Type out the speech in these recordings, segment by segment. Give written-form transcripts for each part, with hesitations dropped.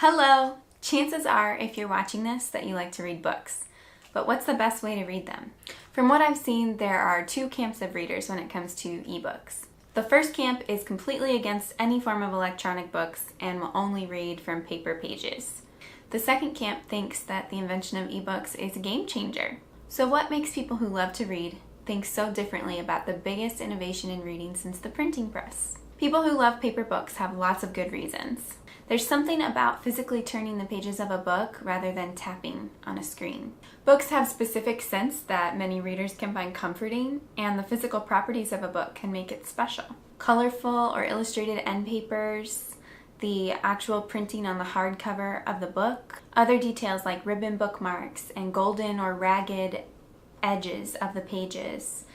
Hello! Chances are, if you're watching this, that you like to read books. But what's the best way to read them? From what I've seen, there are two camps of readers when it comes to ebooks. The first camp is completely against any form of electronic books and will only read from paper pages. The second camp thinks that the invention of ebooks is a game changer. So what makes people who love to read think so differently about the biggest innovation in reading since the printing press? People who love paper books have lots of good reasons. There's something about physically turning the pages of a book rather than tapping on a screen. Books have specific scents that many readers can find comforting, and the physical properties of a book can make it special. Colorful or illustrated end papers, the actual printing on the hardcover of the book, other details like ribbon bookmarks and golden or ragged edges of the pages,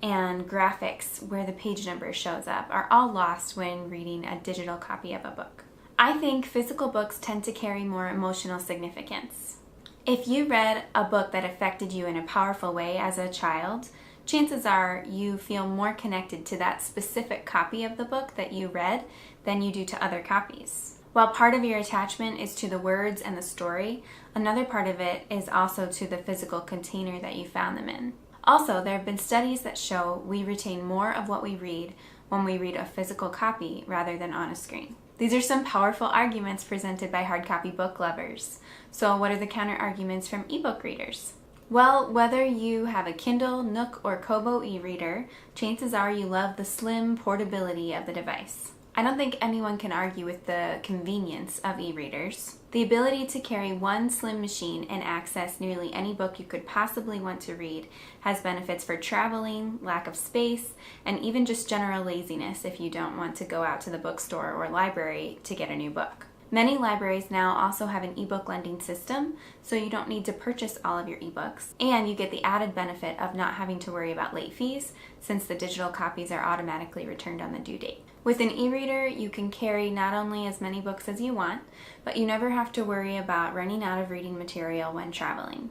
and graphics where the page number shows up are all lost when reading a digital copy of a book. I think physical books tend to carry more emotional significance. If you read a book that affected you in a powerful way as a child, chances are you feel more connected to that specific copy of the book that you read than you do to other copies. While part of your attachment is to the words and the story, another part of it is also to the physical container that you found them in. Also, there have been studies that show we retain more of what we read when we read a physical copy rather than on a screen. These are some powerful arguments presented by hard copy book lovers. So what are the counter arguments from ebook readers? Well, whether you have a Kindle, Nook, or Kobo e-reader, chances are you love the slim portability of the device. I don't think anyone can argue with the convenience of e-readers. The ability to carry one slim machine and access nearly any book you could possibly want to read has benefits for traveling, lack of space, and even just general laziness if you don't want to go out to the bookstore or library to get a new book. Many libraries now also have an ebook lending system, so you don't need to purchase all of your ebooks, and you get the added benefit of not having to worry about late fees since the digital copies are automatically returned on the due date. With an e-reader, you can carry not only as many books as you want, but you never have to worry about running out of reading material when traveling.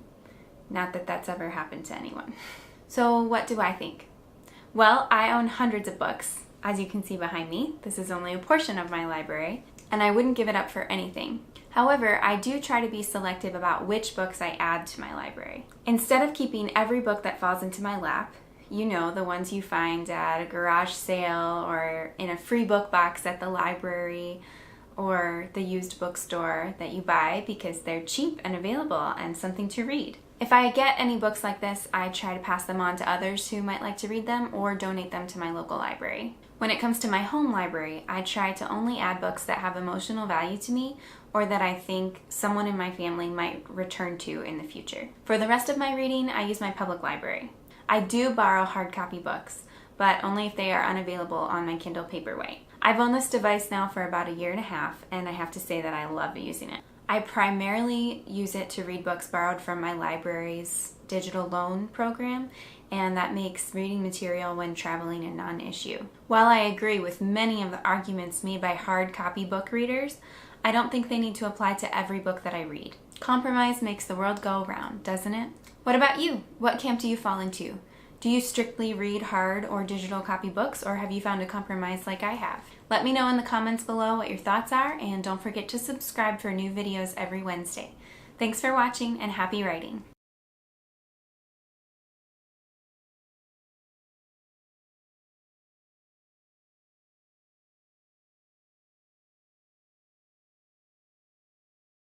Not that that's ever happened to anyone. So what do I think? Well, I own hundreds of books. As you can see behind me, this is only a portion of my library, and I wouldn't give it up for anything. However, I do try to be selective about which books I add to my library. Instead of keeping every book that falls into my lap, you know, the ones you find at a garage sale or in a free book box at the library or the used bookstore that you buy because they're cheap and available and something to read. If I get any books like this, I try to pass them on to others who might like to read them or donate them to my local library. When it comes to my home library, I try to only add books that have emotional value to me or that I think someone in my family might return to in the future. For the rest of my reading, I use my public library. I do borrow hard copy books, but only if they are unavailable on my Kindle Paperwhite. I've owned this device now for about a year and a half, and I have to say that I love using it. I primarily use it to read books borrowed from my library's digital loan program, and that makes reading material when traveling a non-issue. While I agree with many of the arguments made by hard copy book readers, I don't think they need to apply to every book that I read. Compromise makes the world go round, doesn't it? What about you? What camp do you fall into? Do you strictly read hard or digital copy books, or have you found a compromise like I have? Let me know in the comments below what your thoughts are, and don't forget to subscribe for new videos every Wednesday. Thanks for watching, and happy writing!